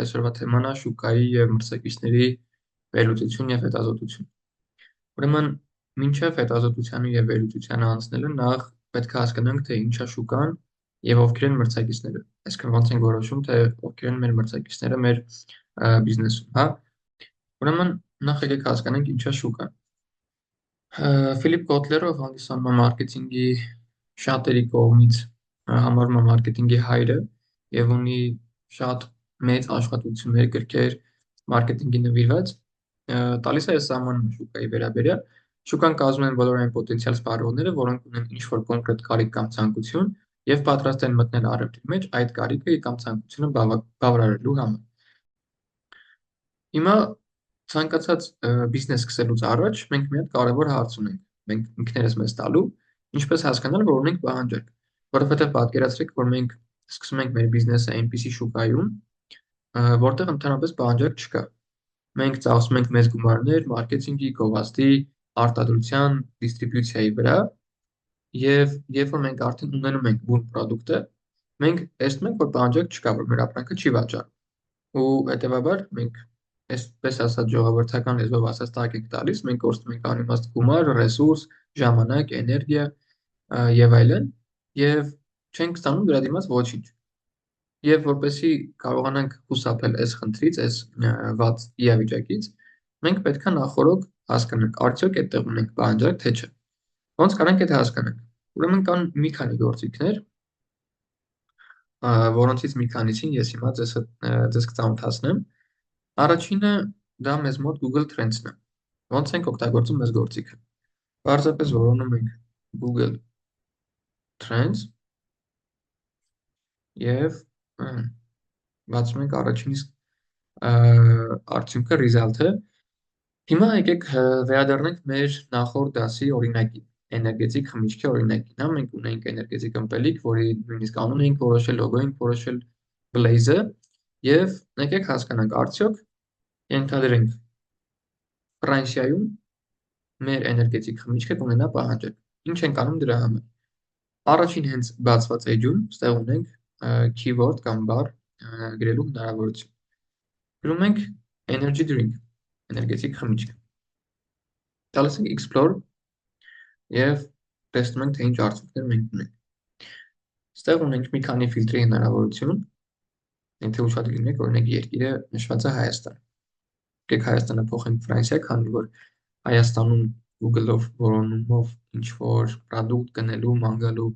Այսօրվա թեման է շուկայի և մրցակիցների վերլուծություն և հետազոտություն։ Ուրեմն, մինչև հետազոտությանը և վերլուծությանը անցնելը նախ պետք է հասկանանք, թե ինչ է շուկան և ովքեր են մրցակիցները։ Այսինքն ոնց ենք որոշում, թե ովքեր են մեր մրցակիցները մեր բիզնեսում, հա։ Ուրեմն, նախ եկեք հասկանանք ինչ է շուկան։ Ֆիլիպ Կոտլերով հանդիսանում է մարքեթինգի շատերի կողմից համարվում է մարքեթինգի հայրը և ունի շատ մեծ աշխատություններ, գրքեր մարքեթինգի նվիրված, տալիս է այս սահմանը շուկայի վերաբերյալ։ Շուկան կազմում են բոլոր այն պոտենցիալ սպառողները, որոնք ունեն ինչ-որ կոնկրետ կարիք կամ ցանկություն և պատրաստ են մտնել առևտրի մեջ այդ կարիքը կամ ցանկությունը բավարարելու համար։ Հիմա ցանկացած բիզնես սկսելուց առաջ մենք մի հատ կարևոր հարց ունենք, մենք ինքներս մեզ տալու, ինչպես հասկանալ, որ ունենք պահանջարկ, որովհետև պատկերացրեք, որ մենք սկսում ենք մեր բիզնեսը այնպիսի շուկայում, որտեղ ընդհանրապես պահանջարկ չկա։ Մենք ծախսում ենք մեծ գումարներ մարքեթինգի, գովազդի, արտադրության, դիստրիբյուցիայի վրա, եւ երբ որ մենք արդեն ունենում ենք բուն պրոդուկտը, մենք տեսնում ենք, որ պահանջարկ չկա, որ մեր ապրանքը չի վաճառվում։ Ու հետեւաբար մենք այսպես ասած ժողովրդական լեզվով ասած տակ ենք տալիս, մենք կորցնում ենք անիմաստ գումար, ռեսուրս, ժամանակ, էներգիա եւ այլն, եւ չենք ստանում դրա դիմաց ոչինչ։ Եվ որպեսզի կարողանանք խուսափել այս խնդրից, այս վատ իրավիճակից, մենք պետք է նախօրոք հասկանանք, արդյոք այդտեղ ունենք պահանջարկ, թե չէ։ Ոնց կարանք այդ հասկանանք։ Ուրեմն կան մի քանի գործիքներ, որոնցից մի քանիսին ես հիմա ձեզ կծանոթացնեմ։ Առաջինը դա մեզ մոտ Google Trends-ն է։ Ոնց ենք օգտագործում այս գործիքը։ Պարզապես որոնում ենք Google Trends եւ բացում ենք առաջին արդյունքը result-ը։ Հիմա եկեք վերադառնանք մեր նախորդ դասի օրինակին, էներգետիկ խմիչքի օրինակին, հա, մենք ունենք էներգետիկ ըմպելիք, որի նույնիսկ անուն էինք որոշել, լոգո էինք որոշել, Blaze-ը, եւ եկեք հասկանանք, արդյոք ենթադրենք Ֆրանսիայում մեր էներգետիկ խմիչքը կունենա պահանջարկ։ Ինչ ենք անում դրա համար։ Առաջին հենց բացված էջում ստեղ ունենք keyword կամ բառ գրելու հնարավորություն։ Գրում ենք energy drink, էներգետիկ խմիչք։ Տալիս ենք explore եւ տեսնում ենք, թե ինչ արդյունքներ մենք ունենք։ Ստեղ ունենք մի քանի ֆիլտրի հնարավորություն։ Եթե ուշադիր լինեք, օրինակ երկիրը նշված է Հայաստան։ Եկեք Հայաստանը փոխենք Ֆրանսիա, քանի որ Հայաստանում Google-ով որոնումով ինչ որ product գնելու, մանգալու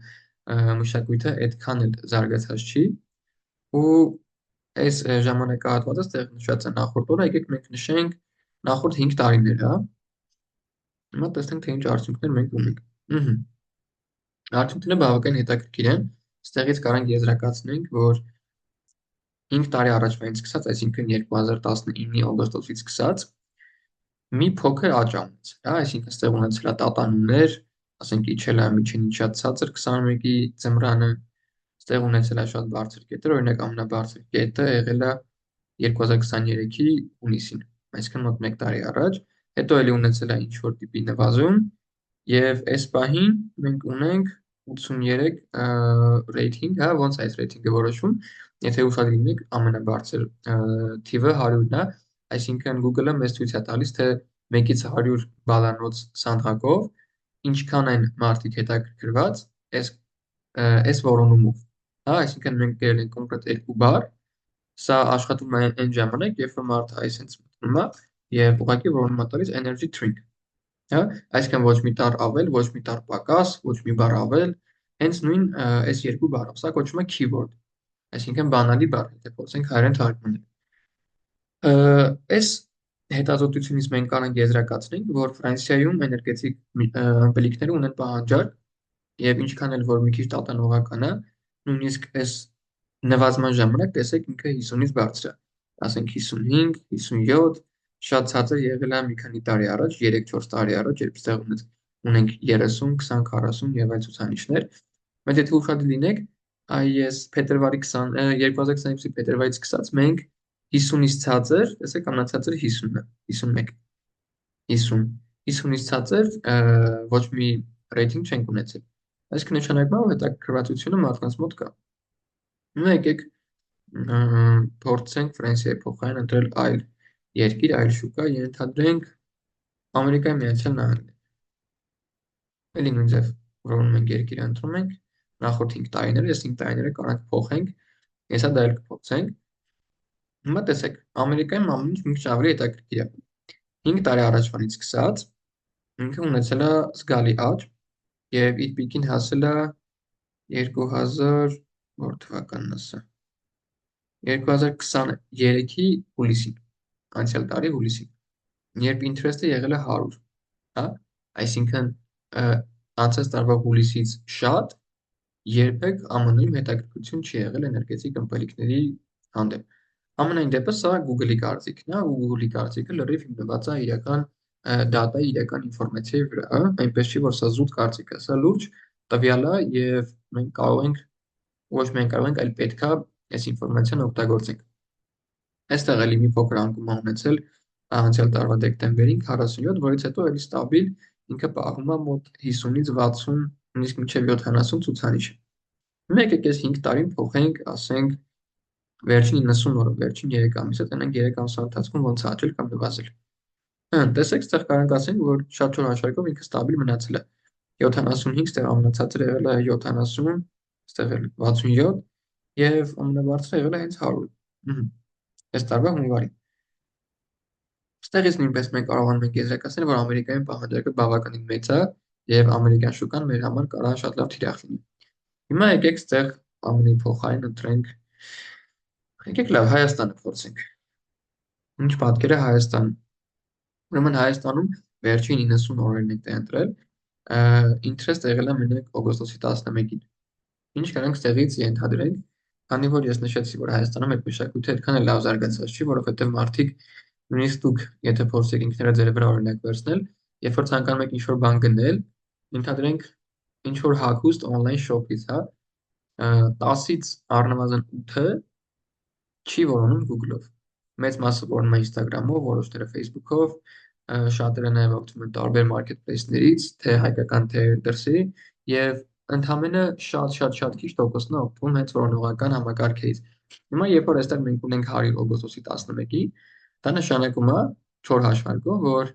մշակույթը այդքան էլ զարգացած չի։ Ու այս ժամանակահատվածը ստեղ նշված է նախորդ օրը, եկեք մենք նշենք նախորդ 5 տարիները, հա։ Հիմա տեսնենք, թե ինչ արդյունքներ մենք ունենք։ Արդյունքները բավական հետաքրքիր են։ Ստեղից կարանք եզրակացնենք, որ 5 տարի առաջվա սկսած, այսինքն 2019-ի օգոստոսից սկսած, մի փոքր աճ ունեցել, հա, այսինքն ստեղ ունեցել է տատանումներ, ասենք իջել է միջին շատ ցածր 21-ի ձմռանը, ստեղ ունեցել է շատ բարձր կետեր, օրինակ ամենաբարձր կետը եղել է 2023-ի հունիսին, այսինքն մոտ 1 տարի առաջ, հետո էլի ունեցել է ինչ-որ տիպի նվազում, եւ այս պահին մենք ունենք 83 ռեյթինգ, հա, ոնց է այս ռեյթինգը որոշվում, եթե ուշադիր լինեք, ամենաբարձր թիվը 100-ն է, այսինքն Google-ը մեզ ցույց է տալիս, թե 1-ից 100 բալանոց սանդղակով ինչքան են մարդիկ հետաքրքրված այս որոնումով, հա, այսինքն մենք գրել ենք կոնկրետ 2 բառ, սա աշխատում է այն ժամանակ, երբ որ մարդը այսպես մտնում է եւ ուղղակի որոնում է տալիս energy drink, հա, այսինքն ոչ մի տառ ավել, ոչ մի տառ պակաս, ոչ մի բառ ավել, հենց նույն այս 2 բառով, սա կոչվում է keyword, այսինքն բանալի բառ, եթե փորձենք հայերեն թարգմանել։ Այս հետազոտությունից մենք կարող ենք եզրակացնենք, որ Ֆրանսիայում էներգետիկ ըմպելիքները ունեն պահանջարկ եւ ինչքան էլ որ մի քիչ տատանողական է, նույնիսկ այս նվազման ժամանակ տեսեք ինքը 50-ից բարձր է, ասենք 55, 57, շատ ցածր եղել է մի քանի տարի առաջ, 3-4 տարի առաջ, երբ ստեղ ունենք 30, 20, 40 եւ այլ ցուցանիշներ, բայց եթե ուշադիր լինեք, այս փետրվարի 2022-ի փետրվարից սկսած մենք 50-ից ցածր, տեսեք ամենացածը 50-ն է, 51, 50, 50-ից ցածր ոչ մի ռեյթինգ չենք ունեցել։ Այսինքն նշանակում է, որ հետաքրքրվածությունը մարդկանց մոտ կա։ Հիմա եկեք Փորձենք Ֆրանսիայի փոխարեն ընտրել այլ երկիր, այլ շուկա, ենթադրենք Ամերիկայի Միացյալ Նահանգներ։ Էլի նույն ձև որոնում ենք երկիրը ընտրում ենք, նախորդ 5 տարիները, այս 5 տարիները կարանք փոխենք, հեսա դա էլ կփոխենք։ Հիմա տեսեք, Ամերիկայում ամեն ինչ մի քիչ ավելի հետաքրքիր է։ 5 տարի առաջվանից սկսած ինքը ունեցել է զգալի աճ եւ իր պիկին հասել է 2000 որ թվականն ասա 2023-ի հուլիսին, անցյալ տարի հուլիսին, երբ interest-ը եղել է 100, հա, այսինքն անցած տարվա հուլիսից շատ երբեք ԱՄՆ-ում հետաքրքրություն չի եղել էներգետիկ ըմպելիքների հանդեպ։ Համենայն դեպս սա Google-ի կարծիքն է, ու Google-ի կարծիքը լրիվ հիմնված է իրական դատայի, իրական ինֆորմացիայի վրա, հա, այնպես չի, որ սա զուտ կարծիք է, սա լուրջ տվյալ է եւ մենք կարող ենք ոչ միայն կարող ենք, այլ պետքա այս ինֆորմացիան օգտագործենք։ Այստեղ էլի մի փոքր անկում է ունեցել անցյալ տարվա դեկտեմբերին 47, որից հետո էլի ստաբիլ ինքը պահում է մոտ 50-ից 60, նույնիսկ մինչև 70 ցուցանիշ։ Մեկ եկես 5 տարին փոխենք, ասենք վերջին 90 օրը, վերջին 3 ամիսը, տենանք 3 ամսվա ընթացքում ոնց է աճել կամ նվազել։ Տեսեք, ստեղ կարող ասենք, որ շատ շուտ հաշվարկով ինքը ստաբիլ մնացել է։ 75, ստեղ ամենացածը եղել է 70, ստեղ էլ 67 եւ ամենաբարձրը եղել է հենց 100։ Այս տարվա հունվարին։ Ստեղից նույնպես մենք կարողանում ենք եզրակացնել, որ Ամերիկայում պահանջարկը բավականին մեծ է եւ ամերիկյան շուկան մեր համար կարող է շատ լավ թիրախ լինի։ Հիմա եկեք ստեղ ԱՄՆ-ի փոխարեն ընտրենք, եկեք լավ Հայաստանը փորձենք։ Ինչ պատկեր է Հայաստան։ Ուրեմն Հայաստանում վերջին 90 օրերն ենք ընտրել, interest եղել է մենակ օգոստոսի 11-ին։ Ինչ կարանք ստեղից ենթադրենք, քանի որ ես նշեցի, որ Հայաստանում այդ մշակույթը այդքան էլ լավ զարգացած չի, որովհետև մարդիկ նույնիսկ դուք, եթե փորձեք ինքներդ ձեր վրա օրինակ վերցնել, երբ որ ցանկանում եք ինչ-որ բան գնել, ենթադրենք ինչ-որ հագուստ on-line shop-ից, հա, 10-ից առնվազն 8-ը չի որոնում Google-ով։ Մեծ մասը որոնում է Instagram-ով, որոշները Facebook-ով, շատերը նաև օգտվում են տարբեր marketplace-ներից, թե հայկական, թե դրսի, եւ ընդհանրապես շատ քիչ տոկոսն է օգտվում հենց որոնողական համակարգերից։ Հիմա երբ որ այստեղ մենք ունենք 100 օգոստոսի 11-ի, դա նշանակում է 4 հաշվարկով, որ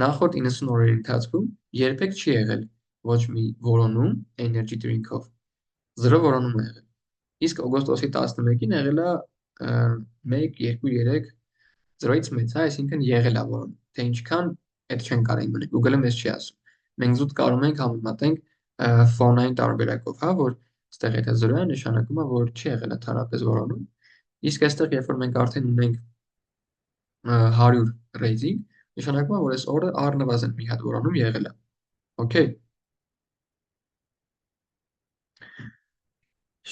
նախորդ 90 օրերի ընթացքում երբեք չի եղել ոչ մի որոնում energy drink-ով։ 0 որոնում է եղել։ Իսկ օգոստոսի 11-ին եղել է 1, 2, 3 0-ից մեծ, հա, այսինքն եղել է որոնում։ Թե ինչքան, այդ չեն կարող մնել, Google-ը մեզ չի ասում։ Մենք զուտ կարող ենք համեմատենք ֆոնային տարբերակով, հա, որ այստեղ եթե 0 է, նշանակում է, որ չի եղել ընդհանրապես որոնում։ Իսկ այստեղ, երբ որ մենք արդեն ունենք 100 rating, նշանակում է, որ այս օրը առնվազն մի հատ որոնում եղել է։ Okay։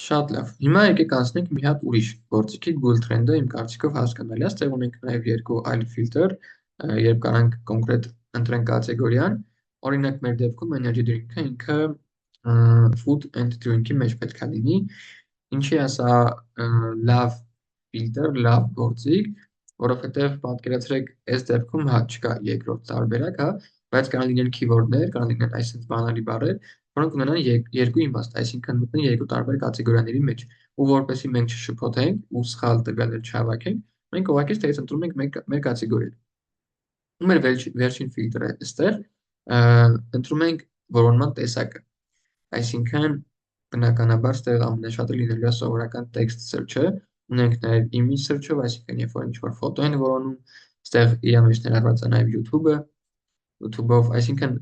Շատ լավ։ Հիմա եկեք անցնենք մի հատ ուրիշ գործիքի Google Trend-ը իմ կարծիքով հասկանալի է, ստեղ ունենք նաև երկու այլ ֆիլտր, երբ կարանք կոնկրետ ընտրենք կատեգորիան, օրինակ մեր դեպքում energy drink-ը ինքը food and drink-ի մեջ պետք է լինի, ինչի է սա լավ ֆիլտր, լավ գործիք, որովհետև պատկերացրեք, այս դեպքում հա չկա երկրորդ տարբերակ, հա, բայց կարող լինեն keyword-ներ, կարող լինեն այսպես բանալի բառեր, որոնք ունենան երկու իմաստ, այսինքն մտնեն երկու տարբեր կատեգորիաների մեջ, ու որպեսզի մենք չշփոթենք ու սխալ տվյալներ չհավաքենք, մենք ուղղակի ստեղից ընտրում ենք մեր կատեգորիան։ Ու մեր վերջին ֆիլտրը այստեղ ընտրում ենք որոնման տեսակը, այսինքն բնականաբար ստեղ ամենաշատը լինելու է սովորական text search-ը, ունենք նաև image search-ով, այսինքն երբ որ ինչ-որ ֆոտո են որոնում, ստեղ իր մեջ ներառված է նաև YouTube-ը, YouTube-ով, այսինքն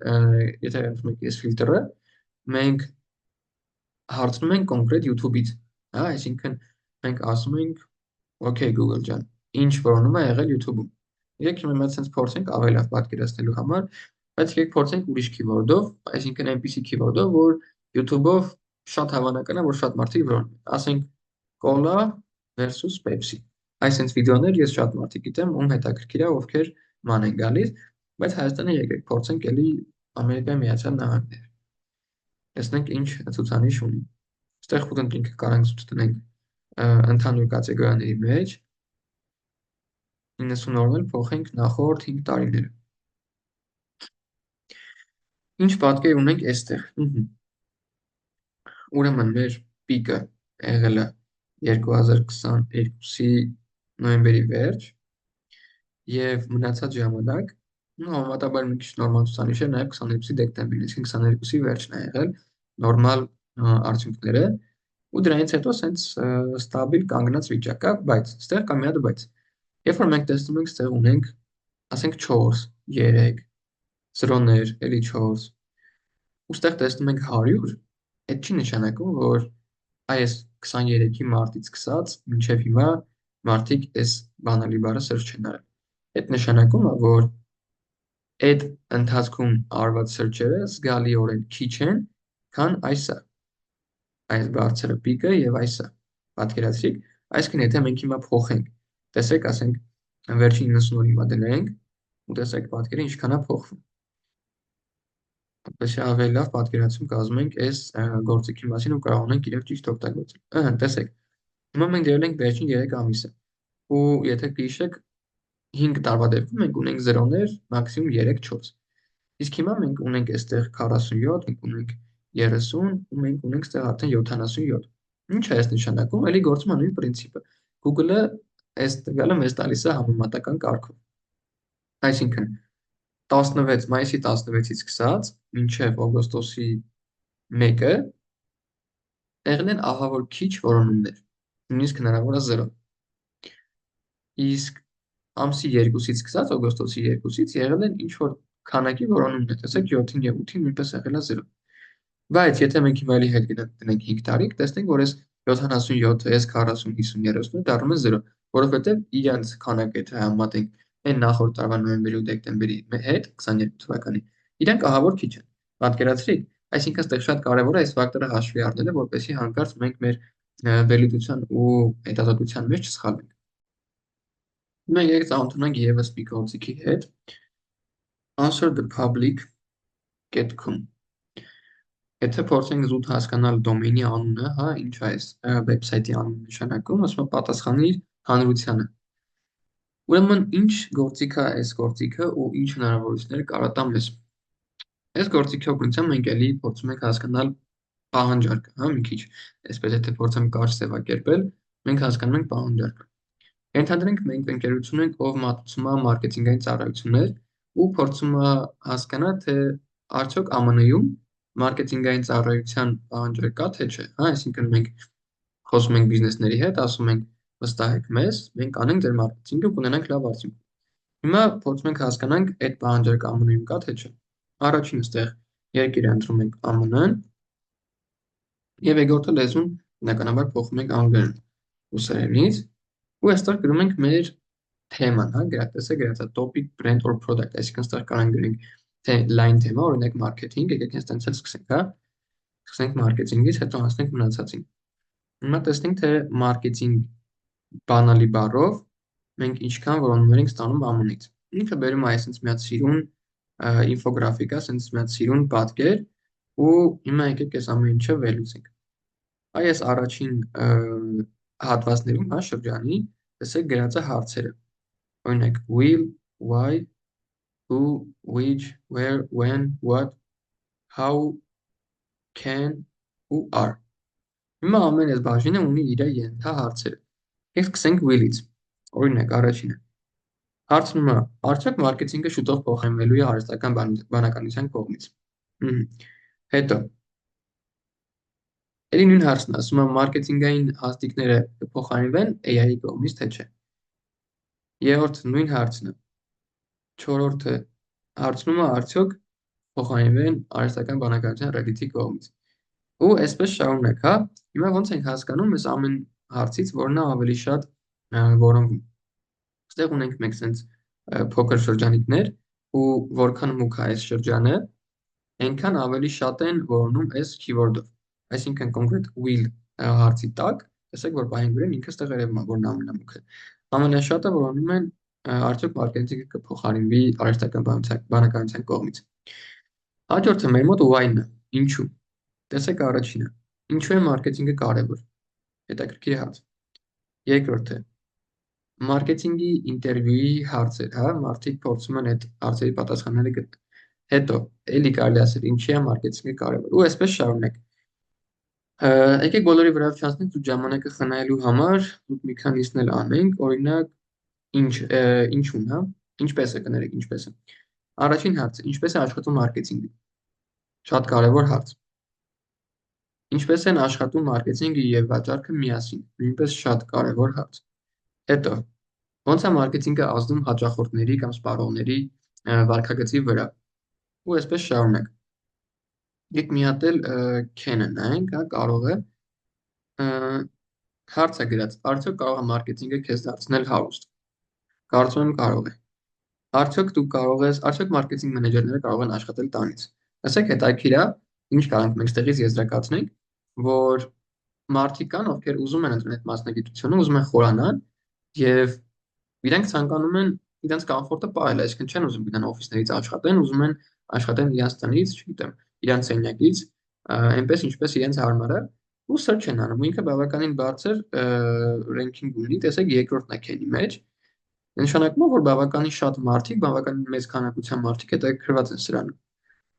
եթե ընտրում եք այս ֆիլտրը, մենք հարցնում ենք կոնկրետ YouTube-ից, հա, այսինքն մենք ասում ենք, OK Google ջան, ինչ որոնում է եղել YouTube-ում։ Եկեք հիմա sense փորձենք ավելի լավ պատկերացնելու համար, բայց եկեք փորձենք ուրիշ keyword-ով, այսինքն այնպիսի keyword-ով, որ YouTube-ով շատ հավանական է, որ շատ մարդիկ որոնում են։ Ասենք Cola versus Pepsi։ Այսինքն վիդեոներ ես շատ մարդիկ գիտեմ, ում հետաքրքիր է, ովքեր ման են գալիս, բայց Հայաստանը եկեք փորձենք էլի Ամերիկայի Միացյալ Նահանգներ։ Տեսնենք ինչ ցուցանիշ ունի։ Այստեղ ֆուտընտրինգը կարանք ցույց տնենք ընդհանուր կատեգորիաների մեջ 90 օրն էլ փոխենք նախորդ 5 տարիները։ Ինչ պատկեր ունենք այստեղ։ Ուրեմն մեր պիկը եղել է 2022-ի նոյեմբերի վերջ եւ մնացած ժամանակ համեմատաբար մի քիչ նորմալ ցուցանիշ է նաեւ 22-ի դեկտեմբերին, այսինքն 22-ի վերջն է եղել նորմալ արդյունքները ու դրանից հետո սենց ստաբիլ կանգնած վիճակ է, բայց ստեղ կա մի հատ բայց։ Երբ որ մենք տեսնում ենք ստեղ ունենք ասենք 4, 3, 0-ներ, էլի 4, ու ստեղ տեսնում ենք 100, այդ չի նշանակում, որ այս 23-ի մարտից սկսած մինչև հիմա մարդիկ այս բանալի բառը search չեն արել։ Այդ նշանակում է, որ այդ ընթացքում արված search-երը զգալիորեն քիչ են, քան այսը, այս բարձրը պիկը եւ այսը։ Պատկերացրիք, այսինքն եթե մենք հիմա փոխենք, տեսեք, ասենք վերջին 90 օրի հիմա դնենք ու տեսեք պատկերը ինչքան է փոխվում։ Այդպես ավելի լավ պատկերացում կազմենք այս գործիքի մասին ու կարող ենք իրավ ճիշտ օգտագործել։ Ահա, տեսեք։ Հիմա մենք դրել ենք վերջին 3 ամիսը։ Ու եթե կհիշեք 5 տարվա դեպքում մենք ունենք 0-ներ, մաքսիմում 3-4։ Իսկ հիմա մենք ունենք այստեղ 47, մենք ունենք 30 ու մենք ունենք այստեղ արդեն 77։ Ինչ է այս նշանակում։ Էլի գործում է նույն պրինցիպը։ Google-ը այս տվյալը մեզ տալիս է համեմատական կարգով։ Այսինքն 16 մայիսի 16-ից սկսած մինչև օգոստոսի 1-ը եղել են ահավոր քիչ որոնումներ, նույնիսկ հնարավոր է 0։ Իսկ ամսի 2-ից սկսած օգոստոսի 2-ից եղել են ինչ որ քանակի որոնումներ, տեսեք 7-ին եւ 8-ին նույնպես եղել է 0։ Բայց եթե մենք հիմա էլի հետ դնենք 5 տարի, կտեսնենք, որ այս 77, այս 40, 50, 30-ը դառնում է 0, որովհետեւ իրենց քանակը եթե համեմատենք այն նախորդ տարվա նոյեմբերի ու դեկտեմբերի հետ 22 թվականի, իրանք ահավոր քիչ են։ Պատկերացրիք, այսինքն այստեղ շատ կարևոր է այս ֆակտորը հաշվի առնելը, որպեսզի հանկարծ մենք մեր վերլուծության ու հետազոտության մեջ չսխալվենք։ Մենք եկեք ծանոթանանք եւս մի գործիքի հետ, answerthepublic.com։ Եթե փորձենք զուտ հասկանալ դոմեյնի անունը, հա, ինչ է այս վեբսայթի անունը նշանակում, ասում է պատասխանիր հանրությանը։ Ուրեմն ինչ գործիք է այս գործիքը ու ինչ հնարավորություններ կարա տա մեզ։ Այս գործիքի օգնությամբ մենք էլի փորձում ենք հասկանալ պահանջարկը, հա, մի քիչ, այսպես եթե փորձեմ կարճ ձևակերպել, մենք հասկանում ենք պահանջարկը։ Ենթադրենք մենք ընկերություն ենք, ով մատուցում է մարքեթինգային ծառայություններ ու փորձում է հասկանալ, թե արդյոք ԱՄՆ-ում մարքեթինգային ծառայության պահանջարկ կա, թե չէ, հա, այսինքն մենք խոսում ենք բիզնեսների հետ, ասում ենք վստահեք մեզ, մենք անենք ձեր մարքեթինգը ու կունենանք լավ արդյունք։ Հիմա փորձում ենք հասկանանք այդ պահանջարկը ԱՄՆ-ում կա, թե չէ։ Առաջին ստեղ երկիրը ընտրում ենք ԱՄՆ-ն եւ երկրորդը լեզուն բնականաբար փոխում ենք անգլերեն ռուսերենից ու այստեղ գրում ենք մեր թեման, հա, տեսեք գրած է topic, brand or product, այսինքն այստեղ կարող գրենք թե line թեմա, օրինակ marketing, եկեք հենց տենց էլ սկսենք, հա։ Սկսենք մարքեթինգից, հետո հասնենք մնացածին։ Հիմա տեսնենք թե մարքեթինգ բանալի բառով մենք ինչքան որոնումներ ենք ստանում ԱՄՆ-ից։ Ինքը բերում է այսպես մի հատ սիրուն ինֆոգրաֆիկա, այսպես մի հատ սիրուն պատկեր ու հիմա եկեք այս ամեն ինչը վերլուծենք։ Այս առաջին հատվածներում, հա, շրջանի, տեսեք գրած է հարցերը։ Օրինակ will, why, who, which, where, when, what, how, can ու are։ Հիմա ամեն այս բաժինը ունի իր ենթահարցերը։ Եկեք սկսենք will-ից։ Օրինակ առաջինը։ Հարցնում է. արդյոք մարքեթինգը շուտով փոխանցվելու է հարստական բանականության կողմից։ Հետո Էլի նույն հարցն է, ասում է մարքեթինգային հաստիկները կփոխանցվեն AI-ի կողմից, թե չէ։ Երրորդ նույն հարցն է։ Չորրորդը հարցնում է արդյոք փոխանցվեն արհեստական բանականության Reddit-ի կողմից։ Ու այսպես շարունակ, հա։ Հիմա ոնց ենք հասկանում այս ամեն հարցից, որն է ավելի շատ որոնվում։ Այստեղ ունենք մենք sense փոքր շրջանիկներ ու որքան մուք է այս շրջանը, այնքան ավելի շատ են որոնում այս keyword-ով։ Այսինքն կոնկրետ will հարցի տակ, տեսեք որ բային գրեմ ինքը ստեղ երևում է, որն ամենամուքը։ Ամենաշատը որոնում են արդյոք մարքեթինգը կփոխարինվի արհեստական բանականության կողմից։ Հաջորդը մեր մոտ why-ն է, ինչու։ Տեսեք առաջինը, ինչու է մարքեթինգը կարևոր։ Հետաքրքիր հարց։ Երկրորդը, մարքեթինգի ինտերվյուի հարցեր, հա, մարդիկ փորձում են այդ հարցերի պատասխանները գտնել։ Հետո, էլի կարելի ասել, ինչի է մարքեթինգը կարևոր։ Ու այսպես շարունակ։ Եկեք բոլորի վրա չանցնենք ու ժամանակը խնայելու համար դուք մի քանիսն էլ անենք, օրինակ ինչու՞ն, հա։ Ինչպես է կներեք, ինչպես է։ Առաջին հարցը, ինչպես է աշխատում մարքեթինգը։ Շատ կարևոր հարց։ Ինչպես են աշխատում մարքեթինգը եւ վաճառքը միասին։ Նույնպես շատ կարևոր հարց։ Հետո, ո՞նց է մարքեթինգը ազդում հաճախորդների կամ սպառողների վարքագծի վրա։ Ու այսպես շարունակ։ Եկեք մի հատ էլ Ken-ը նայենք, հա, կարող է հարց է գրած. արդյոք կարող է մարքեթինգը քեզ դարձնել հարուստ։ Կարծում եմ կարող է։ Արդյոք մարքեթինգ մենեջերները կարող են աշխատել տանից։ Ասեք հետաքրքիր է, ինչ կարող ենք մենք ստեղից եզրակացնենք, որ մարդիկ կան, ովքեր ուզում են ընտրել այդ մասնագիտությունը, ուզում են խորանալ եւ իրենք ցանկանում են իրենց կոմֆորտը պահել, այսինքն չեն ուզում գնան օֆիսներից աշխատեն, ուզում են աշխատեն իրենց տնից, չգիտեմ, իրենց սենյակից, այնպես ինչպես իրենց հարմար է, ու search են անում։ Ինքը բավականին բարձր ranking ունի, տեսեք երկրորդն է Kenny մեջ։ Նշանակում է, որ բավականին շատ մարդիկ, բավականին մեծ քանակության մարդիկ հետաքրքրված են սրանում։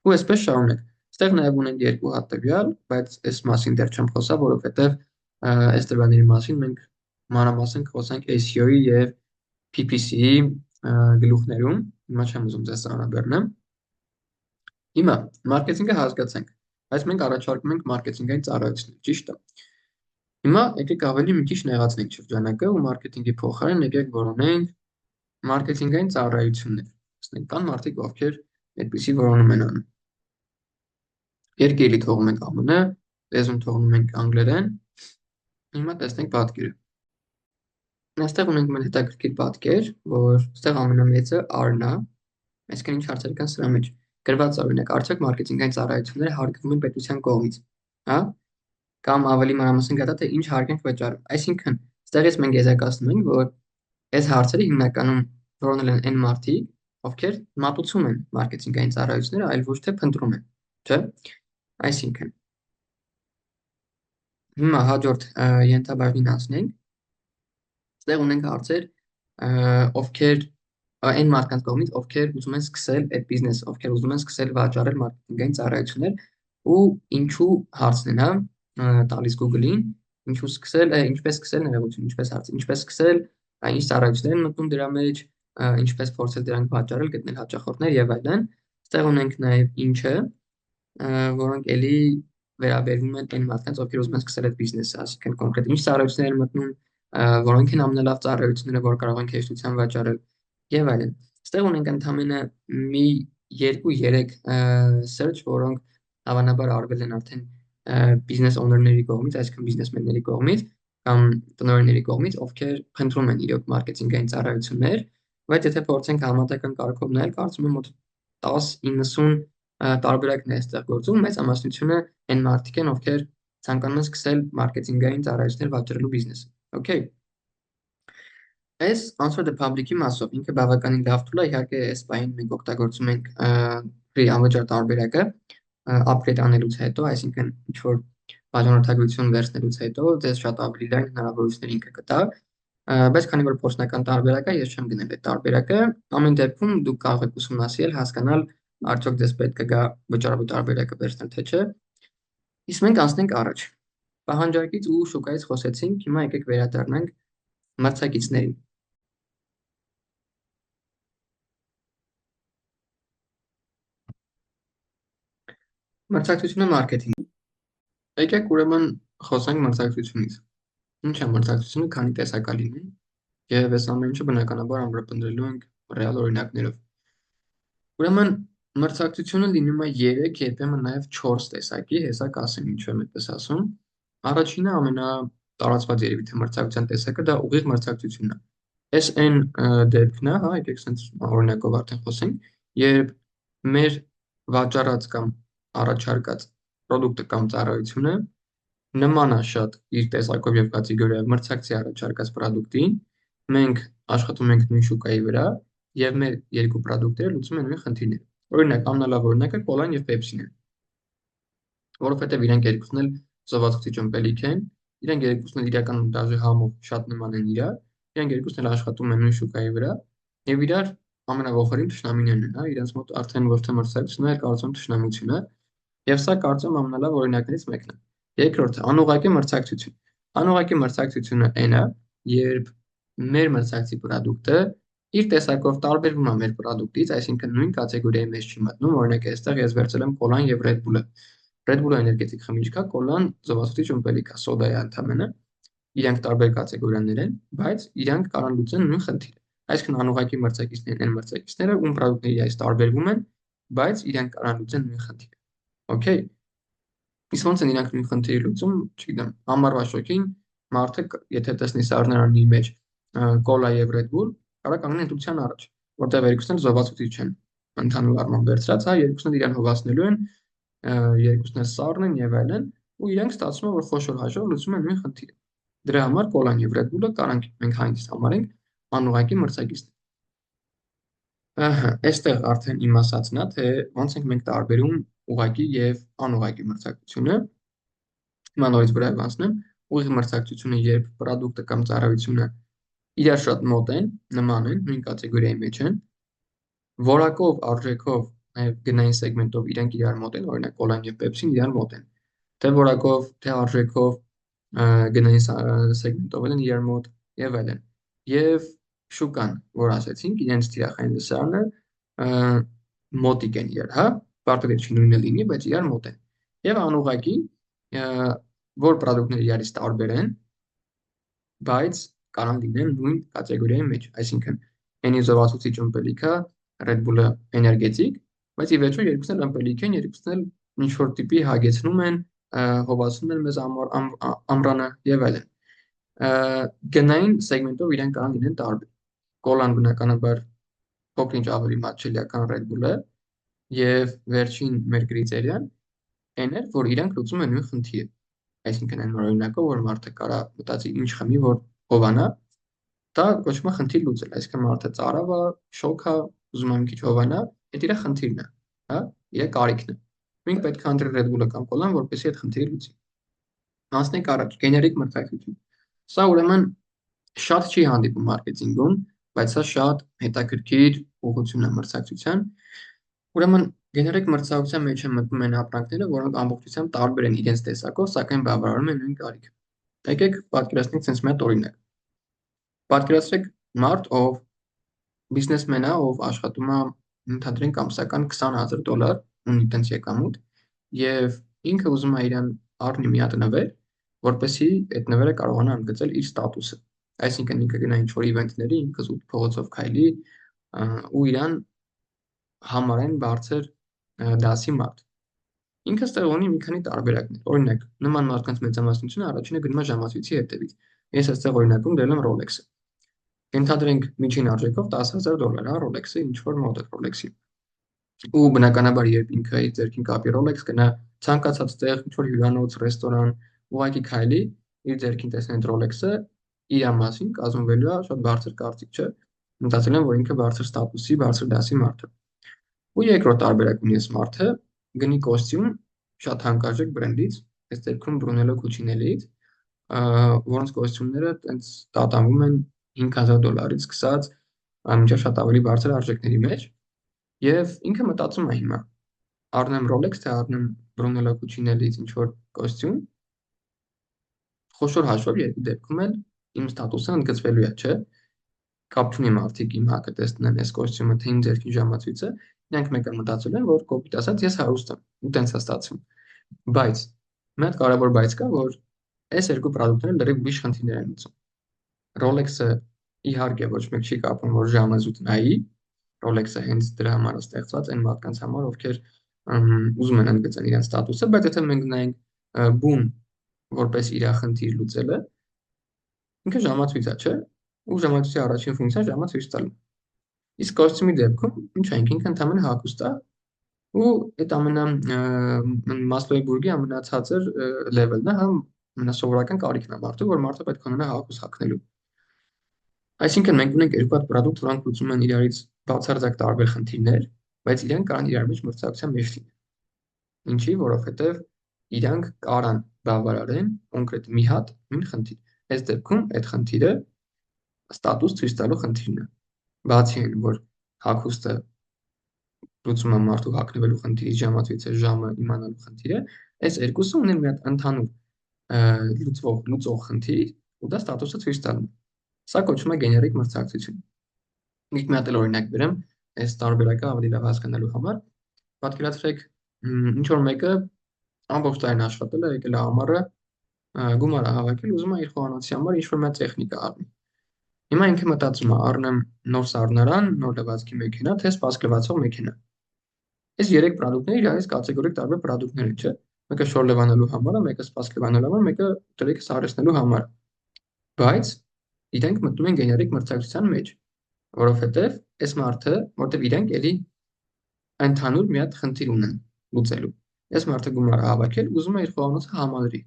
Ու այսպես շարունակ։ Այստեղ նաև ունենք երկու հատ տվյալ, բայց այս մասին դեռ չեմ խոսա, որովհետև այս տվյալների մասին մենք մանրամասն կխոսենք SEO-ի եւ PPC-ի գլուխներում։ Հիմա չեմ ուզում ձեզ սանրաբեռնեմ։ Հիմա մարքեթինգը հասկացանք, բայց մենք առաջարկում ենք մարքեթինգային ծառայություններ, ճիշտ է։ Հիմա եկեք ավելի մի քիչ նեղացնենք շրջանակը ու մարքեթինգի փոխարեն եկեք որոնենք մարքեթինգային ծառայություններ։ Տեսնենք, կան մարդիկ, ովքեր այդպիսի որոնում են անում։ Երկիրի թողում ենք ԱՄՆ, լեզուն թողնում ենք անգլերեն։ Հիմա տեսնենք պատկերը։ Այստեղ ունենք մեր հետաքրքիր պատկեր, որ այստեղ ամենամեծը R-ն է, այսինքն ինչ հարցեր կան սրա մեջ։ Գրված է օրինակ, արդյոք մարքեթինգային ծառայությունները հարգվում են պետության կողմից, հա? Կամ ավելի մանրամասն գտա թե ինչ հարկ ենք վճարում։ Այսինքն, այստեղից մենք եզրակացնում ենք, որ այս հարցերը հիմնականում որոնել են այն մարդիկ, ովքեր մատուցում են մարքեթինգային ծառայությունները, այլ ոչ թե փնտրում են, չէ՞։ Այսինքն, հիմա հաջորդ ենթաբաժնին անցնենք։ Այստեղ ունենք հարցեր, ովքեր այն մարդկանց կողմից, ովքեր ուզում են սկսել այդ բիզնեսը, ովքեր ուզում են սկսել վաճառել մարքեթինգային ծառայություններ ու ինչու հարցն է, հա, տալիս Google-ին, ինչու սկսել, ինչպես սկսել ներողություն, ինչպես հարց, ինչպես սկսել, ինչ ծառայություններ են մտնում դրա մեջ, ինչպես փորձել դրանք վաճառել, գտնել հաճախորդներ եւ այլն։ Այստեղ ունենք նաեւ ինչը, որոնք էլի վերաբերվում են այն մարդկանց, ովքեր ուզում են սկսել այդ բիզնեսը, այսինքն կոնկրետ ինչ ծառայություններ են մտնում, որոնք են ամենալավ ծառայությունները, որ կարող են հեշտությամբ վաճառել եւ այլն։ Այստեղ ունենք ընդհանրապես մի 2-3 search, որոնք հավանաբար արվել են արդեն բիզնես օուներների կողմից, այսինքն բիզնեսմենների կողմից կամ տնօրենների կողմից, ովքեր փնտրում են իրոք մարքեթինգային ծառայություններ, բայց եթե փորձենք համատեքն կարգով նայել, կարծում եմ մոտ 10-90 տարբերակն է այստեղ գործում, մեծ ամասնությունը այն մարդիկ են, ովքեր ցանկանում են սկսել մարքեթինգային ծառայություններ վաճառելու բիզնես։ Okay։ Այս Answer the Public-ի մասով ինքը բավականին լավ tool է, իհարկե այս պահին մենք օգտագործում ենք free անվճար տարբերակը upgrade անելուց հետո, այսինքն ինչ որ բաժանորդագրություն վերցնելուց հետո ձեզ շատ ավելի լայն հնարավորություններ ինքը կտա, բայց քանի որ փորձնական տարբերակ է, ես չեմ գնել այդ տարբերակը, ամեն դեպքում դուք կարող եք ուսումնասիրել, հասկանալ արդյոք ձեզ պետք է գա վճարվու տարբերակը վերցնել թե չէ։ Իսկ մենք անցնենք առաջ։ Պահանջարկից ու շուկայից խոսեցինք, հիմա եկեք վերադառնանք մրցակիցներին։ Մրցակցությունը մարքեթինգ։ Եկեք ուրեմն խոսենք մրցակցությունից։ Ինչ է մրցակցությունը, քանի տեսակ է լինի, եւ այս ամեն ինչը բնականաբար ամրապնդելու ենք ռեալ օրինակներով։ Ուրեմն մրցակցությունը լինում է 3, երբեմն նաև 4 տեսակի, հեսա կասեմ ինչու եմ այդպես ասում։ Առաջինը ամենատարածված երևի թե մրցակցության տեսակը դա ուղիղ մրցակցությունն է։ Այս այն դեպքն է, հա, եկեք sense օրինակով արդեն խոսենք, երբ մեր վաճառած կամ առաջարկած product-ը կամ ծառայությունը նման է շատ իր տեսակով եւ կատեգորիայով մրցակցի առաջարկած product-ին, մենք աշխատում ենք նույն շուկայի վրա եւ մեր երկու product-երը լուծում են նույն խնդիրները։ Օրինակ, ամենալավ օրինակը Cola-ն եւ Pepsi-ն են, որովհետեւ իրենք երկուսն էլ զովացուցիչ ըմպելիք են, իրենք երկուսն էլ իրական դաժե համով շատ նման են իրար, իրենք երկուսն էլ աշխատում են նույն շուկայի վրա եւ իրար ամենավոխորին թշնամիներն են, հա, իրենց մոտ արդեն ոչ թե մրցակցությունն է, այլ կարծում թշնամությունը, եւ սա կարծում ամենալավ օրինակներից մեկն է։ Երկրորդը անուղղակի մրցակցություն։ Անուղղակի մրցակցությունը այն է, երբ մեր մրցակցի պրոդուկտը իր տեսակով տարբերվում է մեր պրոդուկտից, այսինքն նույն կատեգորիայի մեջ չի մտնում, օրինակ այստեղ ես վերցրել եմ կոլան եւ Red Bull-ը։ Red Bull-ը էներգետիկ խմիչք է, կոլան զովացուցիչ ըմպելիք է, սոդա է ընդհանրապես։ Իրանք տարբեր կատեգորիաներ են, բայց իրանք կարող են լուծեն նույն խնդիրը։ Այսինքն անուղղակի մրցակիցներն են մրցակիցները, ում պրոդուկտները իրարից տարբերվում են, բայց իրանք կարող են լուծեն նույն խնդիրը։ Okay։ Իսկ ոնց են իրանք նույն խնդիրը լուծում, չգիտեմ, ամառվա շոկին մարդը, եթե տեսնի սառնարանի մեջ կոլա եւ Red Bull, կարող կանգնի ընտրության առաջ, որտեղ երկուսն էլ զովացուցիչ են ընդհանուր առմամբ վերցրած, հա, երկուսն էլ իրան հովացնելու են, երկուսն էլ սառն են եւ այլն, ու իրանք ստացվում է, որ խոշոր հաշվով լուծում են նույն խնդիրը։ Դրա համար կոլան եւ Red Bull-ը կարող մենք հանգիստ համարենք անուղղակի մրցակիցներ։ Ահա, այստեղ արդեն իմ ասածն է, թե ոնց ենք մենք տարբերում ուղղակի եւ անուղղակի մրցակցությունը։ Հիմա նորից վրայով անցնեմ, ուղիղ մրցակցությունը, երբ պրոդուկտը կամ ծառայությունը իրար շատ մոտ են, նման են, նույն կատեգորիայի մեջ են, որակով, արժեքով, նաև գնային սեգմենտով իրենք իրար մոտ են, օրինակ կոլան եւ պեպսին իրար մոտ են։ Թե որակով, թե արժեքով, գնային սեգմենտով են իրար մոտ եւ այլն։ Եվ շուկան, որ ասացինք, իրենց թիրախային լսարանը մոտիկ են իրար, հա, պարտադիր չի նույնը լինի, բայց իրար մոտ են։ Եվ անուղղակի, որ պրոդուկտները իրարից տարբեր են, բայց կարող լինեն նույն կատեգորիայի մեջ, այսինքն N-ի զովացուցիչ ըմպելիքը, Red Bull-ը էներգետիկ, բայց ի վերջո երկուսն էլ ըմպելիք են, երկուսն էլ ինչ որ տիպի հագեցնում են, հովացնում են մեզ ամռանը եւ այլն։ Գնային սեգմենտով իրենք կարող լինեն տարբեր։ Կոլան բնականաբար փոքր-ինչ ավելի մատչելիա, քան Red Bull-ը, եւ վերջին մեր կրիտերիան այն էր, որ իրենք լուծում են նույն խնդիրը։ Այսինքն այն օրինակով, որ մարդը կարա մտածի ինչ խմի, որ հովանա, դա կոչվում է խնդիր լուծել, այսինքն մարդը ծարավ է, շոկ է, ուզում է մի քիչ հովանա, այդ իր խնդիրն է, հա, իր կարիքն է։ Մենք պետք է ընտրենք Red Bull-ը կամ կոլան, որպեսզի այդ խնդիրը լուծի։ Անցնենք առաջ, գեներիկ մրցակցություն։ Սա ուրեմն շատ չի հանդիպում մարքեթինգում, բայց սա շատ հետաքրքիր ուղղություն է մրցակցության։ Ուրեմն գեներիկ մրցակցության մեջ մտնում են ապրանքները, որոնք ամբողջությամբ տարբեր են իրենց տեսակով, սակայն բավարարում են նույն կարիքը։ Եկեք պատկերացնենք sense մի հատ օրինակ։ Պատկերացրեք մարդ, ով բիզնեսմեն է, ով աշխատում է ընդհանրենք ամսական $20,000 ունի տենց եկամուտ եւ ինքը ուզում է իրան առնի մի հատ նվեր, որպեսզի այդ նվերը կարողանա ընդգծել իր ստատուսը։ Այսինքն ինքը գնա ինչ-որ իվենթների, ինքը զուտ փողոցով քայլի ու իրան համարեն բարձր դասի մարդ։ Ինքը ստեղ ունի մի քանի տարբերակներ։ Օրինակ, նման մարդկանց մեծամասնությունը առաջինը գնում է ժամացույցի հետևից։ Ես այստեղ օրինակում դրել եմ Rolex-ը։ Ենթադրենք միջին արժեքով $10,000, հա, Rolex-ը ինչ որ մոդել Rolex-ի։ Ու բնականաբար երբ ինքը իր ձեռքին կապի Rolex գնա ցանկացած տեղ, ինչ որ հյուրանոց, ռեստորան, ուղղակի քայլի, իր ձեռքին տեսնեն Rolex-ը, իր մասին կազմվելու է շատ բարձր կարծիք, չէ։ Մտածել եմ, որ ինքը բարձր ստատուսի, բարձր դասի մարդ է։ Ու երկրորդ տարբերակ ունի այս մարդը, գնի կոստյում շատ հանկարժեք բրենդից, այս դեպքում Brunello Cucinelli-ից, որոնց կոստյումները տենց տատանվում են $5,000-ից սկսած մինչև շատ ավելի բարձր արժեքների մեջ, եւ ինքը մտածում է հիմա առնեմ Rolex, թե առնեմ Brunello Cucinelli-ից ինչ որ կոստյում, խոշոր հաշվով երկու դեպքում էլ իմ ստատուսը ընդգծվելու է, չէ։ Կապ չունի մարդիկ իմ հակը տեսնեն այս կոստյումը, թե իմ ձեռքի ժամացույցը, նրանք մեկը մտածել են, որ կոպիտ ասած ես հարուստ եմ, ու տենց է ստացվում։ Բայց մի հատ կարևոր բայց կա, որ այս երկու պրոդուկտները լրիվ ուրիշ խնդիրներ են լուծում։ Rolex-ը իհարկե ոչ մեկ չի կապում, որ ժամը զուտ նայի, Rolex-ը հենց դրա համար է ստեղծված այն մարդկանց համար, ովքեր ուզում են ընդգծեն իրենց ստատուսը, բայց եթե մենք նայենք բուն որպես իր խնդիր լուծելը, ինքը ժամացույց է, չէ՞։ Ու ժամացույցի առաջին ֆունկցիան ժամը ցույց տալու։ Իսկ կոստյումի դեպքում ինչ է, ինքը ընդհանրապես հագուստ է ու այդ Մասլոուի բուրգի ամենացածր լեվելն է, հա, ամենասովորական կարիքն է մարդու, որ մարդը պետք է ունենա հագուստ հագնելու։ Այսինքն մենք ունենք երկու հատ պրոդուկտ, որոնք լուծում են իրարից բացարձակ տարբեր խնդիրներ, բայց իրենք կարան իրար մեջ մրցակցության մեջ լինել։ Ինչի, որովհետև իրանք կարան բավարարեն կոնկրետ մի հատ նույն խնդիր։ Այս դեպքում այդ խնդիրը ստատուս ցույց տալու խնդիրն է։ Բացի այն, որ հագուստը լուծում է մարդու հագնվելու խնդիրի ժամացույցը, ժամը իմանալու խնդիրը, այս երկուսը ունեն մի հատ ընդհանուր լուծող խնդիր ու դա ստատուսը ցույց տալու։ Սա կոչվում է գեներիկ մրցակցություն։ Մի հատ էլ օրինակ բերեմ, այս տարբերակը ավելի լավ հասկանալու համար։ Պատկերացրեք, ինչ որ մեկը ամբողջ տարին աշխատել է, եկել է ամառը, գումար է հավաքել, ուզում է իր խոհանոցի համար ինչ-որ մեծ տեխնիկա առնի։ Հիմա ինքը մտածում է, առնեմ նոր սառնարան, նոր լվացքի մեքենա, թե սպասքլվացող մեքենա։ Այս երեք պրոդուկտները իրարից կատեգորիկ տարբեր պրոդուկտներ են, չէ՞։ Մեկը շոր լվանալու համար է, մեկը սպասքլվանալու համար, մեկը դրիքը սարեցնելու համար։ Բայց իրենք մտնում են գեներիկ մրցակցության մեջ, որովհետև այս մարդը, որտեվ իրենք էլի ընդհանուր մի հատ խնդիր ունեն լուծելու։ Այս մարդը գումար է հավաքել, ուզում է իր խոհանոցը համալրի,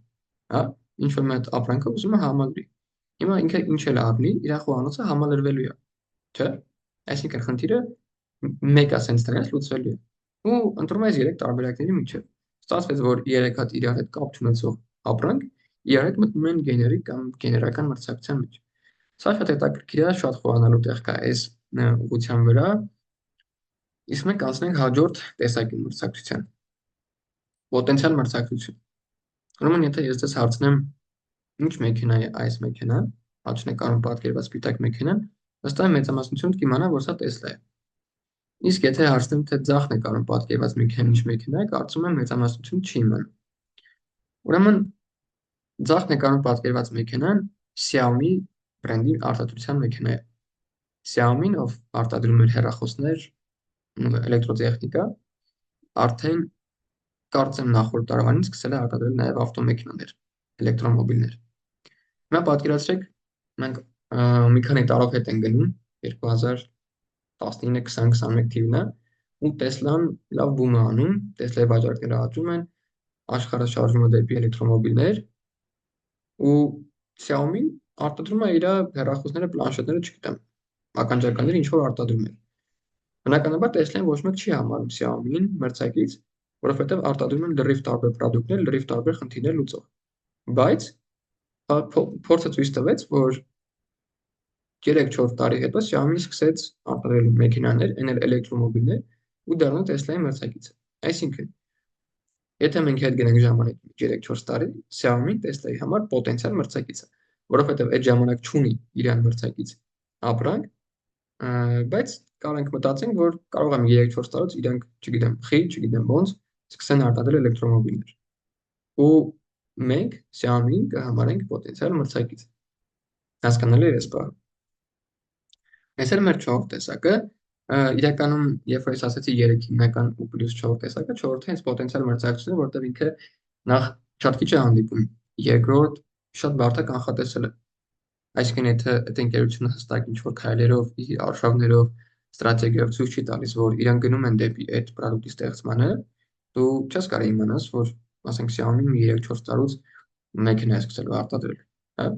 հա, ինչ որ մի հատ ապրանքը ուզում է համալրի։ Հիմա ինքը ինչ էլ առնի, իր խոհանոցը համալրվելու է, չէ՞։ Այսինքն խնդիրը մեկ է սենց դրանից լուծվելու է։ Ու ընտրում ես երեք տարբերակների միջև։ Ստացվեց, որ երեք հատ իրար հետ կապ չունեցող ապրանք իրար հետ մտնում են գեներիկ կամ գեներական մրցակցության մեջ։ Սա շատ հետաքրքիր է, շատ խոհանալու տեղ կա այս ուղղության վրա։ Իսկ մենք անցնենք հաջորդ տեսակի մրցակցության։ Պոտենցիալ մրցակցություն։ Ուրեմն եթե ես ձեզ հարցնեմ, ինչ մեքենա է այս մեքենան, աչնակարում պատկերված սպիտակ մեքենան, վստահ եմ մեծամասնությունը կիմանա, որ սա Տեսլա է։ Իսկ եթե հարցնեմ, թե ձախ նկարում պատկերված մեքենան ինչ մեքենա է, կարծում եմ մեծամասնությունը չի իմանում։ Ուրեմն ձախ նկարում պատկերված մեքենան Xiaomi բրենդի արտադրության մեքենա է։ Xiaomi-ն, ով արտադրում էր հեռախոսներ, էլեկտրոտեխնիկա, արդեն կարծեմ նախորդ տարվանից սկսել է արտադրել նաև ավտոմեքենաներ, էլեկտրոմոբիլներ։ Հիմա պատկերացրեք, մենք մի քանի տարով հետ են գնում 2019, 20, 21 թիվն է, ու Տեսլան լավ բում է անում, Տեսլայի վաճառքները աճում են, աշխարհը շարժվում է դեպի էլեկտրոմոբիլներ, ու Xiaomi-ն արտադրում է իր հեռախոսները, պլանշետները, չգիտեմ, ականջականները ինչ որ արտադրում է։ Բնականաբար Տեսլան ոչ մեկ չի համարում Xiaomi-ին մրցակից, որովհետև արտադրում են լրիվ տարբեր պրոդուկտներ, լրիվ տարբեր խնդիրներ լուծող։ Բայց փորձը ցույց տվեց, որ 3-4 տարի հետո Xiaomi-ն սկսեց արտադրել մեքենաներ, էլեկտրոմոբիլներ ու դառնալ Տեսլայի մրցակիցը։ Այսինքն, եթե մենք հետ գնանք ժամանակի 3-4 տարի, Xiaomi-ն Տեսլայի համար պոտենցիալ մրցակից է, որովհետև այդ ժամանակ չունի իրան մրցակից ապրանք, բայց կարող ենք մտածենք, որ կարող է 3-4 տարուց իրանք, չգիտեմ, չգիտեմ ոնց, սկսեն արտադրել էլեկտրոմոբիլներ։ Ու մենք Xiaomi-ին կհամարենք պոտենցիալ մրցակից։ Հասկանալի է այս բանը։ Այս էր մեր 4 տեսակը, իրականում, երբ որ ես ասացի 3 հիմնական ու պլյուս 4 տեսակը, 4-ը հենց պոտենցիալ մրցակցությունն է, որտեղ ինքը նախ շատ քիչ է հանդիպում, երկրորդ շատ բարդ է կանխատեսելը։ Այսինքն, եթե այդ ընկերությունը հստակ ինչ-որ քայլերով, իր արշավներով, ստրատեգիայով ցույց չի տալիս, որ իրենք գնում են դեպի այդ պրոդուկտի ստեղծմանը, դու չես կարող իմանաս, որ, ասենք, Xiaomi-ն 3-4 տարուց մեքենա է սկսել արտադրել, հա։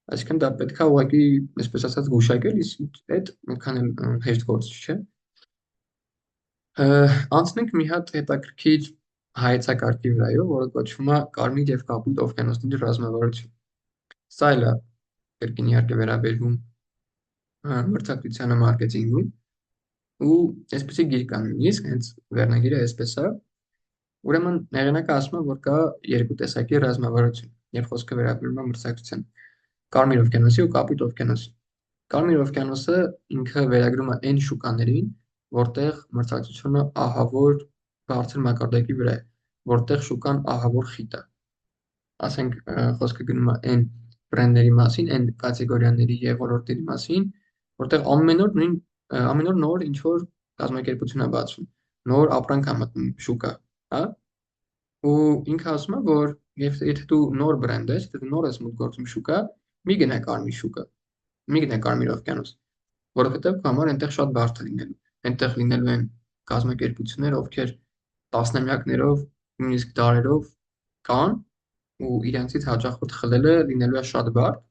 Այսինքն դա պետք է ուղղակի, այսպես ասած, գուշակել, իսկ այդ այդքան էլ հեշտ գործ չէ։ Անցնենք մի հատ հետաքրքիր հայեցակարգի վրայով, որը կոչվում է կարմիր եւ կապույտ օվկիանոսների ռազմավարություն։ Սա էլ է կրկին իհարկե վերաբերվում մրցակցությանը մարքեթինգում ու այսպեսի գիր կա նույնիսկ հենց վերնագիրը այսպես է։ Ուրեմն հեղինակը ասում է, որ կա երկու տեսակի ռազմավարություն, երբ խոսքը վերաբերում է մրցակցության՝ կարմիր օվկիանոսի ու կապույտ օվկիանոսի։ Կարմիր օվկիանոսը ինքը վերագրում է այն շուկաներին, որտեղ մրցակցությունը ահավոր բարձր մակարդակի վրա է, որտեղ շուկան ահավոր խիտ է։ Ասենք խոսքը գնում է այն բրենդների մասին, այն կատեգորիաների եւ ոլորտների մասին, որտեղ ամեն օր նոր ինչ որ կազմակերպություն է բացվում, նոր ապրանք է մտնում շուկա, հա։ Ու ինքը ասում է, որ եթե դու նոր բրենդ ես, եթե դու նոր ես մուտք գործում շուկա, մի գնա կարմիր շուկա, մի գնա կարմիր օվկիանոս, որովհետեւ քո համար այնտեղ շատ բարդ է լինելու։ Այնտեղ լինելու են կազմակերպություններ, ովքեր տասնամյակներով, նույնիսկ դարերով կան ու իրենցից հաճախորդ խլելը լինելու է շատ բարդ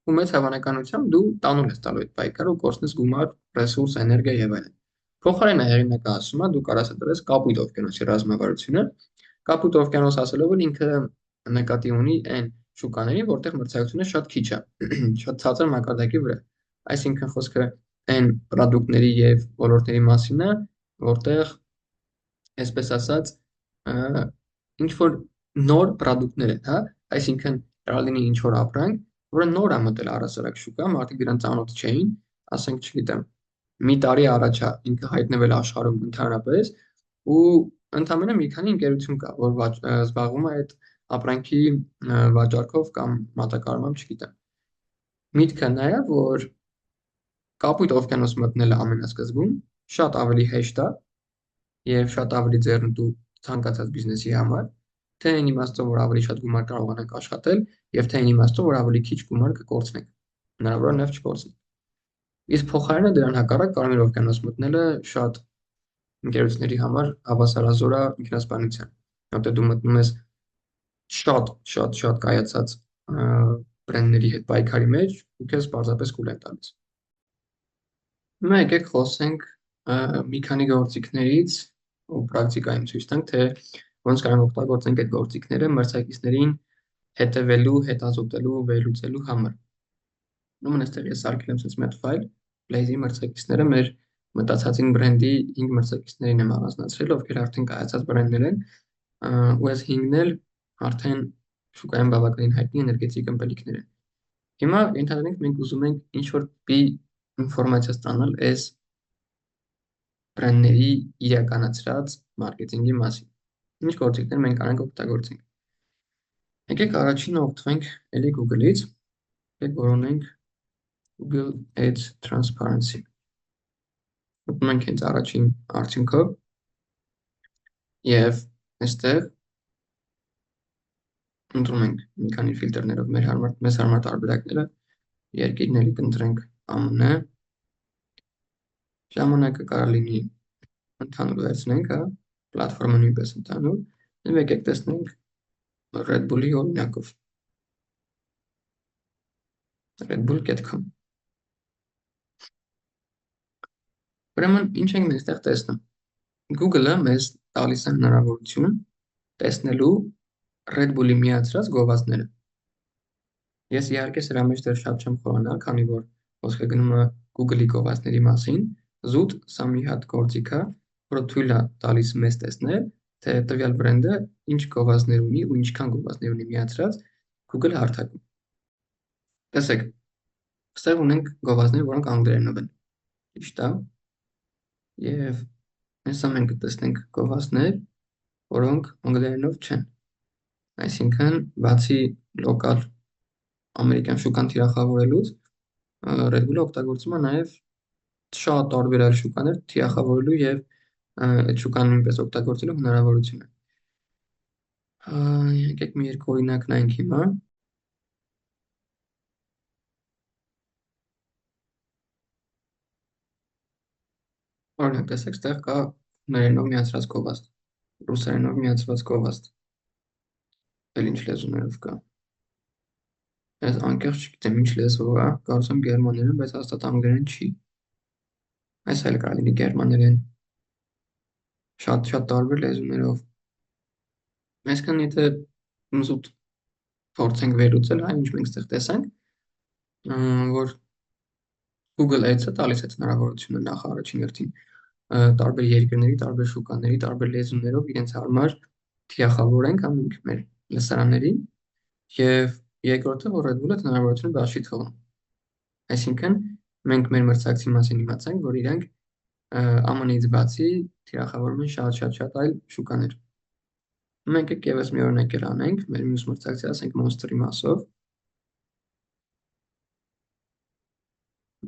ու մեծ հավանականությամբ դու տանուլ ես տալու այդ պայքարը ու կորցնես գումար, ռեսուրս, էներգիա եւ այլն։ Փոխարենը հեղինակը ասում է, դու կարաս ընտրես կապույտ օվկիանոսի ռազմավարությունը։ Կապույտ օվկիանոս ասելով էլ ինքը նկատի ունի այն շուկաներին, որտեղ մրցակցությունը շատ քիչ է, շատ ցածր մակարդակի վրա։ Այսինքն խոսքը այն պրոդուկտների եւ ոլորտների մասին է, որտեղ, այսպես ասած, ինչ որ նոր պրոդուկտներ են, հա, այսինքն Կարող լինի ինչ որ ապրանք, որը նոր է մտել առհասարակ շուկա, մարդիկ դրան ծանոթ չէին, ասենք, չգիտեմ, մի տարի առաջ է ինքը հայտնվել աշխարհում ընդհանրապես ու ընդամենը մի քանի ընկերություն կա, որ զբաղվում է այդ ապրանքի վաճառքով կամ մատակարարմամբ, չգիտեմ։ Միտքը նա է, որ կապույտ օվկիանոս մտնելը ամենասկզբում շատ ավելի հեշտ է եւ շատ ավելի ձեռնտու ցանկացած բիզնեսի համար, թե այն իմաստով, որ ավելի շատ գումար կարողանանք աշխատել, եւ թե այն իմաստով, որ ավելի քիչ գումար կկորցնենք։ Հնարավոր է նավ չկորցնենք։ Իսկ փոխարենը դրան հակառակ Կարմիր օվկիանոս մտնելը շատ ընկերությունների համար հավասարազոր է ինքնասպանության։ Որտեղ դու մտնում ես շատ կայացած բրենդների հետ պայքարի մեջ ու քեզ պարզապես կուլ են տալիս։ Հիմա եկեք խոսենք մի քանի գործիքներից ու պրակտիկայում ցույց տանք, թե ոնց կարող օգտագործենք այդ գործիքները մրցակիցներին հետևելու, հետազոտելու, վերլուծելու համար։ Ուրեմն այստեղ ես արկել եմ ցույց մի հատ ֆայլ, Blaze-ի մրցակիցները մեր մտածածին բրենդի 5 մրցակիցներին եմ առանձնացրել, ովքեր արդեն կայացած բրենդներ են, ու այս 5-ն էլ արդեն շուկայում բավականին հայտնի էներգետիկ ըմպելիքներ են։ Հիմա ենթադրենք մենք ուզում ենք ինչ-որ ինֆորմացիա ստանալ այս բրենդների իրականացրած մարքեթինգի մասին։ Ինչ գործիքներ մենք կարող ենք օգտագործենք։ Եկեք առաջինը օգտվենք էլի Google-ից, եկեք որոնենք Google Ads Transparency։ Ուտում ենք հենց առաջին արդյունքով և այստեղ ընտրում ենք մի քանի ֆիլտրներով մեզ համար տարբերակները, երկիրների կընտրենք ԱՄՆ, ժամանակը կարող լինի ընդհանուր վերցնենք, պլատֆորմը նույնպես ընդհանուր, և եկեք տեսնենք Red Bull-ի օրինակով։ redbull.com։ Ուրեմն ինչ ենք մենք այստեղ տեսնում։ Google-ը մեզ տալիս է հնարավորություն տեսնելու Red Bull-ի միացրած գովազդները։ Ես իհարկե սրա մեջ դեռ շատ չեմ խորանալ, քանի որ խոսքը գնում է Google-ի գովազդների մասին, զուտ սա մի հատ գործիք է, որը թույլ է տալիս մեզ տեսնել, թե տվյալ բրենդը ինչ գովազդներ ունի ու ինչքան գովազդներ ունի միացրած Google հարթակում։ Տեսեք, այստեղ ունենք գովազդներ, որոնք անգլերենով են։ Ճիշտ է։ Եվ հեսա մենք կտեսնենք գովազդներ, որոնք անգլերենով չեն։ Այսինքն, բացի լոկալ ամերիկյան շուկան թիրախավորելուց, Red Bull-ը օգտագործում է նաև շատ տարբեր այլ շուկաներ թիրախավորելու եւ այդ շուկան նույնպես օգտագործելու հնարավորություն է։ Եկեք մի երկու օրինակ նայենք հիմա։ Օրինակ, տեսեք, ստեղ կա հունարենով միացրած գովազդ, ռուսերենով միացված գովազդ, էլ ինչ լեզուներով կա։ Ես անկեղծ չգիտեմ ինչ լեզվով է, կարծում եմ գերմաներեն, բայց հաստատ անգլերեն չի։ Այս այլ կարող լինի գերմաներեն։ Շատ տարբեր լեզուներով։ Այսինքն, եթե զուտ փորձենք վերլուծել, այն ինչ մենք ստեղ տեսանք, որ Google Ads-ը տալիս այդ հնարավորությունը նախ առաջին հերթին տարբեր երկրների, տարբեր շուկաների, տարբեր լեզուներով իրենց համար թիրախավորենք ամենք մեր լսարաններին եւ երկրորդը, որ Red Bull-ը հնարավորությունը բաց չի թողնում։ Այսինքն մենք մեր մրցակցի մասին իմացանք, որ իրանք ԱՄՆ-ից բացի թիրախավորում են շատ այլ շուկաներ։ Մենք եկևս մի օրինակ էլ անենք, մեր մյուս մրցակցի, ասենք Monster-ի մասով։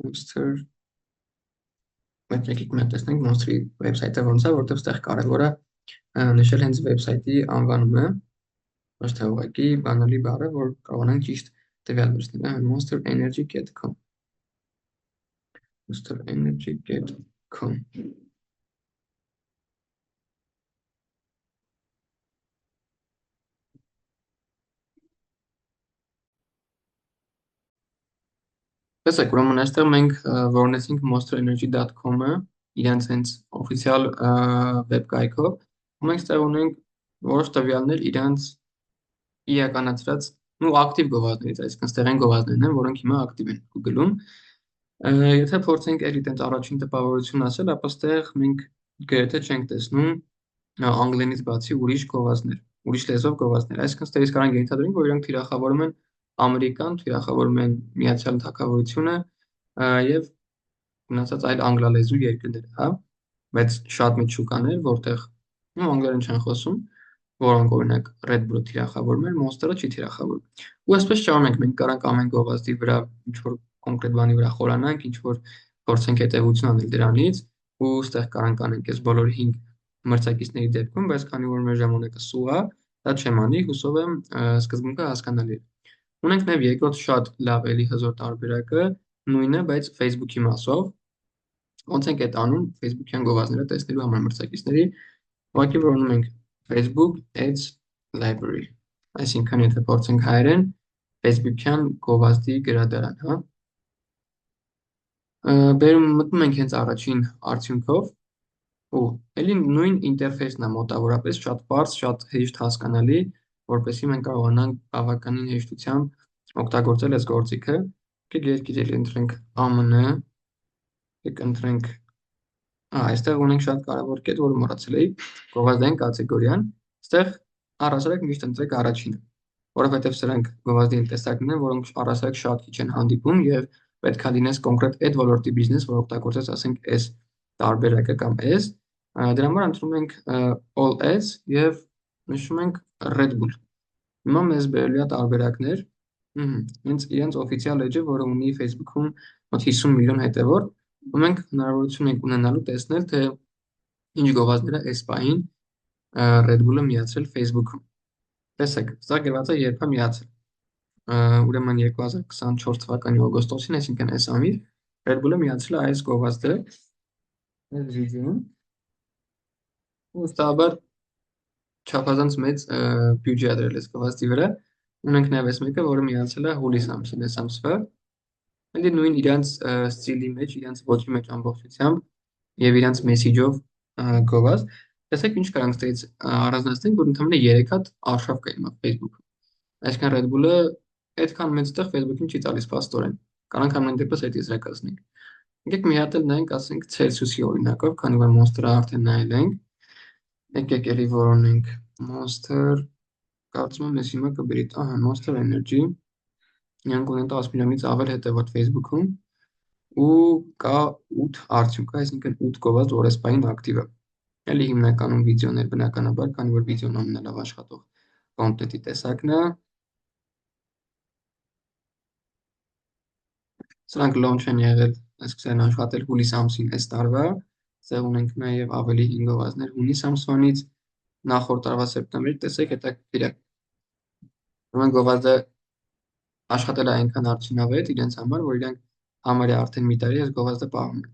Monster Մենք եկեք մենք տեսնենք Monster-ի վեբսայթը ոնց է, որտեղ ստեղ կարևոր է նշել հենց վեբսայթի անվանումը, ոչ թե ուղղակի բանալի բառը, որ կարողանանք ճիշտ տվյալ վերցնել, monsterenergy.com monsterenergy.com Տեսեք, ուրեմն այստեղ մենք որոնեցինք monsterenergy.com-ը իրենց հենց օֆիցիալ վեբկայքով, ու մենք ստեղ ունենք որոշ տվյալներ իրենց իրականացրած ու ակտիվ գովազդներից, այսինքն ստեղ են գովազդներն են, որոնք հիմա ակտիվ են Google-ում։ Եթե փորձենք էլի տենց առաջին տպավորություն ասել, ապա ստեղ մենք գրեթե չենք տեսնում անգլերենից բացի ուրիշ գովազդներ, ուրիշ լեզվով գովազդներ, այսինքն ստեղից կարող ենք ենթադրենք, որ իրանք թիրախավորում են ամերիկան թիրախավորում են Միացյալ Թագավորությունը եւ մնացած այլ անգլալեզու երկրներ, հա, բայց շատ մեծ շուկաներ, որտեղ անգլերեն չեն խոսում, որոնք օրինակ Red Bull-ը թիրախավորում էր, Monster-ը չի թիրախավորում։ Ու այսպես չանենք, մենք կարանք ամեն գովազդի վրա ինչ որ կոնկրետ բանի վրա խորանանք, ինչ որ փորձենք հետևություն անել դրանից, ու ստեղ կարանք անենք այս բոլոր 5 մրցակիցների դեպքում, բայց քանի որ մեր ժամանակը սուղ է, դա չեմ անի, հուսով եմ սկզբունքը հասկանալի է։ Ունենք նաև երկրորդ շատ լավ էլի հզոր տարբերակը, նույնը, բայց Facebook-ի մասով։ Ոնց ենք այդ անում Facebook-յան գովազդները տեսնելու համար մրցակիցների, ուղղակի որոնում ենք Facebook Ads Library։ Այսինքն, եթե փորձենք հայերեն, Facebook-յան գովազդի գրադարան, հա։ Բերում մտնում ենք հենց առաջին արդյունքով, ու էլի նույն ինտերֆեյսն է մոտավորապես, շատ պարզ, շատ հեշտ հասկանալի, որպեսզի մենք կարողանանք բավականին հեշտությամբ օգտագործել այս գործիքը։ Եկեք երկիր էլի ընտրենք ԱՄՆ, եկեք ընտրենք, այստեղ ունենք շատ կարևոր կետ, որը մոռացել էի, գովազդային կատեգորիան, այստեղ առհասարակ միշտ ընտրեք առաջինը, որովհետև սրանք գովազդի տեսակներն են, որոնք առհասարակ շատ քիչ են հանդիպում եւ պետք է լինես կոնկրետ այդ ոլորտի բիզնես, որ օգտագործես, ասենք, այս տարբերակը կամ այս, դրա համար ընտրում ենք all ads եւ նշում ենք Red Bull։ Հիմա մեզ բերելու է տարբերակներ, հենց իրենց օֆիցիալ էջը, որը ունի Facebook-ում մոտ 50 միլիոն հետևորդ, ու մենք հնարավորություն ենք ունենալու տեսնել, թե ինչ գովազդներ է այս պահին Red Bull-ը միացրել Facebook-ում։ Տեսեք, սա գրված է երբ է միացել։ Ուրեմն 2024 թվականի օգոստոսին, այսինքն այս ամիս, Red Bull-ը միացրել է այս գովազդը, այս վիդեոն, ու ստաբար չափազանց մեծ բյուջե է դրել այս գովազդի վրա։ Ունենք նաև այս մեկը, որը միացել է հուլիս ամսին, այս ամսվա։ Էլի նույն իրանց ստիլի մեջ, իրանց ոճի մեջ ամբողջությամբ եւ իրանց մեսիջով գովազդ։ Տեսեք ինչ կարանք ստից առանձնացնենք, որ ընդհանրապես 3 հատ արշավ կա հիմա Facebook-ում։ Այսինքն Red Bull-ը այդքան մեծ տեղ Facebook-ին չի տալիս փաստորեն։ Կարանք ամեն դեպս այդ եզրակացնենք։ Եկեք մի հատ էլ նայենք, ասենք Celsius-ի օրինակով, քանի որ Monster-ը արդեն նայել ենք։ Եկեք էլի որոնենք Monster, կարծում եմ ես հիմա կբերի, ահա Monster Energy, իրանք ունեն 10 միլիոնից ավել հետևորդ Facebook-ում ու կա 8 արդյունք, այսինքն 8 գովազդ, որ այս պահին ակտիվ է։ Էլի հիմնականում վիդեոներ բնականաբար, քանի որ վիդեոն ամենալավ աշխատող կոնտենտի տեսակն է։ Սրանք launch են եղել, այսպես են աշխատել հուլիս ամսին այս տարվա։ Սեղ ունենք նաև ավելի 5 գովազդներ հունիս ամսվանից, նախորդ տարվա սեպտեմբերի, տեսեք, հետաքրքիր է։ Ուրեմն գովազդը աշխատել է այնքան արդյունավետ իրենց համար, որ իրանք համարյա արդեն մի տարի այս գովազդը պահում են։